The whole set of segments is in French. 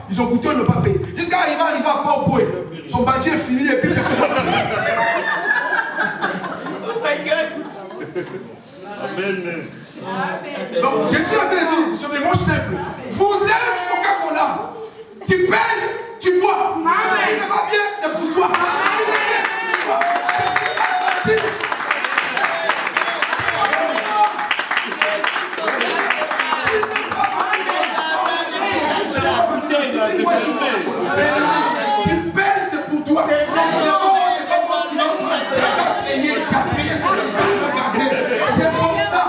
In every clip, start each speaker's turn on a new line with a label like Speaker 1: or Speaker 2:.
Speaker 1: Ils ont goûté, ils n'ont pas payé. Jusqu'à arriver à Port-Boué. Son budget est fini et puis personne n'a payé.
Speaker 2: Amen.
Speaker 1: Donc, je suis en train de dire, sur des mots simples, vous êtes Coca-Cola. Tu payes, tu bois. Si c'est pas bien, c'est pour toi. Si c'est bien, c'est pour toi. Tu payes, c'est pour toi. C'est bon, c'est pas bon, tu vas payer, tu as payé, c'est le tu vas garder. C'est comme ça.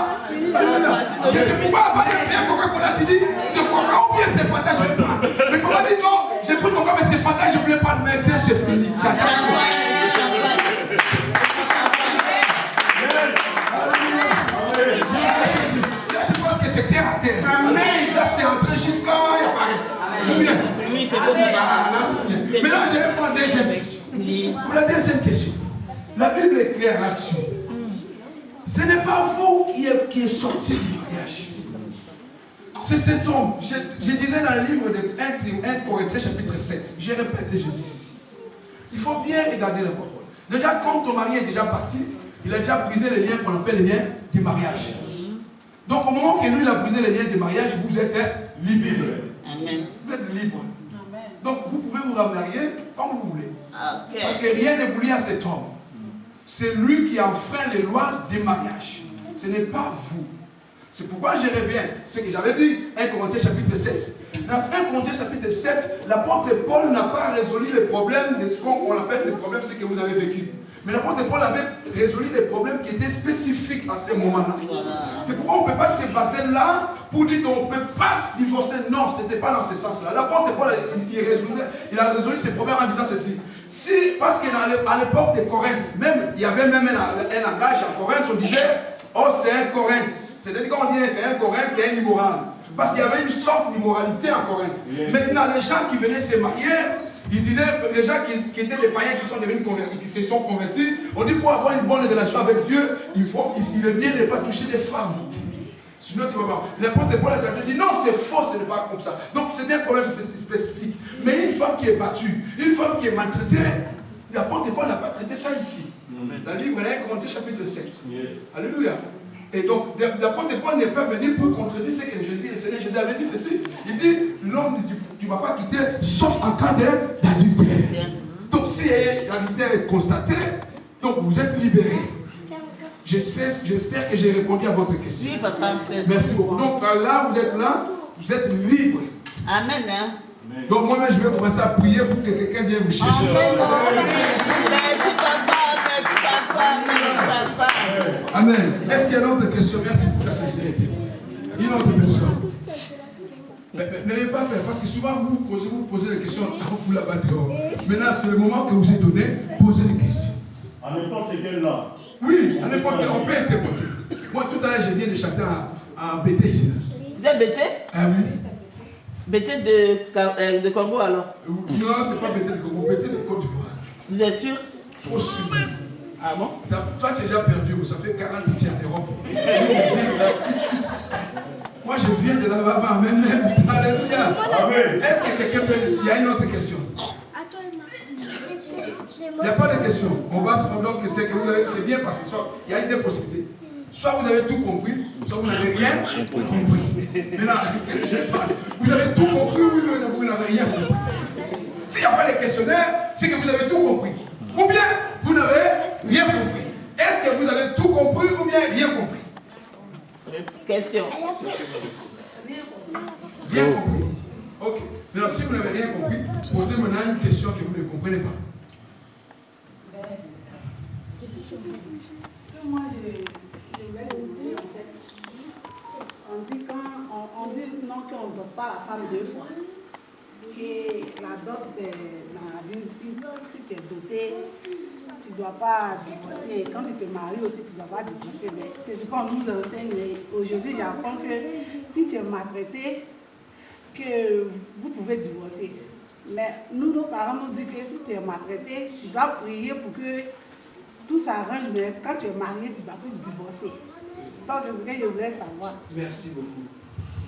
Speaker 1: Et c'est pourquoi avant de bien Coca-Cola, tu dis, c'est Coca ou bien c'est Fanta, je ne veux pas. Mais il faut pas dire non, j'ai pris Coca, mais c'est Fanta, je ne voulais pas le mettre, c'est fini. Là, je pense que c'est terre à terre. Là, c'est entré jusqu'à ils apparaissent. Ou bien? Oui, c'est bon. Là, c'est bien. Maintenant, je vais prendre la deuxième question. Pour la deuxième question, la Bible est claire là-dessus. Ce n'est pas vous qui êtes sorti du mariage. C'est cet homme. Je disais dans le livre de 1 Corinthiens chapitre 7. Je répète et je dis ceci. Il faut bien regarder la parole. Déjà, quand ton mari est déjà parti, il a déjà brisé les liens qu'on appelle les liens du mariage. Donc, au moment que lui, il a brisé les liens du mariage, vous êtes libérés. Amen. Vous êtes libre. Amen. Donc, vous pouvez vous remarier comme vous voulez. Okay. Parce que rien n'est voulu à cet homme. C'est lui qui enfreint les lois du mariage. Ce n'est pas vous. C'est pourquoi je reviens. Ce que j'avais dit, 1 Corinthiens chapitre 7. Dans 1 Corinthiens chapitre 7, l'apôtre Paul n'a pas résolu les problèmes de ce qu'on appelle les problèmes, ce que vous avez vécu. Mais l'apôtre Paul avait résolu des problèmes qui étaient spécifiques à ce moment-là. C'est pourquoi on ne peut pas se baser là pour dire qu'on ne peut pas se divorcer. Non, ce n'était pas dans ce sens-là. L'apôtre Paul, il a résolu ces problèmes en disant ceci. Si, parce qu'à l'époque de Corinthe, même, il y avait même un langage à Corinthe, on disait, oh c'est un Corinthe. C'est-à-dire qu'on dit c'est un Corinthe, c'est un immoral. Parce qu'il y avait une sorte d'immoralité en Corinthe. Yes. Maintenant, les gens qui venaient se marier, ils disaient, les gens qui étaient des païens qui sont devenus convertis, qui se sont convertis, on dit pour avoir une bonne relation avec Dieu, il est bien de ne pas toucher les femmes. Sinon, tu vas voir. L'apôtre Paul a dit non, c'est faux, ce n'est pas comme ça. Donc, c'est un problème spécifique. Mais une femme qui est battue, une femme qui est maltraitée, l'apôtre Paul n'a pas traité ça ici. Dans le livre 1 Corinthiens chapitre 7. Yes. Alléluia. Et donc, l'apôtre Paul n'est pas venu pour contredire ce que le Seigneur Jésus avait dit ceci. Il dit, l'homme, tu ne vas pas quitter, sauf en cas d'adultère. Donc, si l'adultère est constaté, donc vous êtes libérés. J'espère que j'ai répondu à votre question. Oui, papa. Merci beaucoup. Donc, là, vous êtes libres. Amen. Hein? Donc, moi-même, je vais commencer à prier pour que quelqu'un vienne vous chercher. Merci, papa. Amen. Est-ce qu'il y a une autre question? Merci pour ta sincérité. Une autre personne. N'ayez pas peur, parce que souvent vous posez des questions vous là-bas dehors. Maintenant, c'est le moment que vous êtes donné, posez des questions.
Speaker 2: À n'importe quel là.
Speaker 1: Oui, à n'importe quel, on peut interpréter. Moi, tout à l'heure, je viens de chanter en BT ici.
Speaker 3: C'était BT? Ah oui. BT de Congo alors?
Speaker 1: Non, c'est pas BT de Congo, BT de Côte d'Ivoire.
Speaker 3: Vous êtes sûr?
Speaker 1: Trop sûr.
Speaker 3: Ah bon?
Speaker 1: Toi, tu es déjà perdu, ça fait 40 ans que tu es en Europe. On vient là tout de suite. Moi, je viens de là-bas, même. Alléluia. Est-ce que quelqu'un peut. Il y a une autre question? Il n'y a pas de question. On va se donc c'est que vous avez, c'est bien parce que il y a une possibilité. Soit vous avez tout compris, soit vous n'avez rien compris. Maintenant, qu'est-ce que je parle? Vous avez tout compris ou vous n'avez rien compris? S'il n'y a pas de questionnaire, c'est que vous avez tout compris. Ou bien, vous n'avez rien compris. Est-ce que vous avez tout compris ou bien rien compris?
Speaker 3: Question.
Speaker 1: Bien compris. Ok. Maintenant, si vous n'avez rien compris, posez maintenant une question que vous ne comprenez pas.
Speaker 4: Moi, je voulais demander, en fait, on dit non qu'on ne dote pas la femme deux fois. Que la dot, c'est dans la Bible, si tu es doté, tu ne dois pas divorcer. Et quand tu te maries aussi, tu ne dois pas divorcer. Mais c'est ce qu'on nous enseigne. Mais aujourd'hui, j'apprends que si tu es maltraité, que vous pouvez divorcer. Mais nous, nos parents nous disent que si tu es maltraité, tu dois prier pour que tout s'arrange, mais quand tu es marié, tu ne dois plus divorcer. Donc, c'est ce que je voulais savoir.
Speaker 1: Merci beaucoup.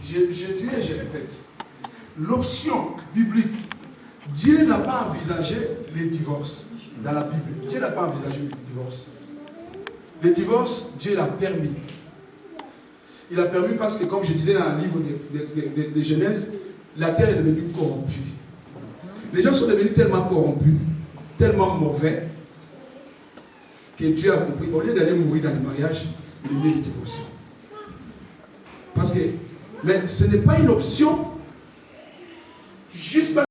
Speaker 1: Je dis et je répète. l'option biblique. Dieu n'a pas envisagé les divorces dans la Bible. Dieu n'a pas envisagé les divorces. Les divorces, Dieu l'a permis. Il a permis parce que, comme je disais dans le livre de Genèse, la terre est devenue corrompue. Les gens sont devenus tellement corrompus, tellement mauvais, que Dieu a compris. Au lieu d'aller mourir dans le mariage, il est mieux de divorcer. Parce que, mais ce n'est pas une option juste parce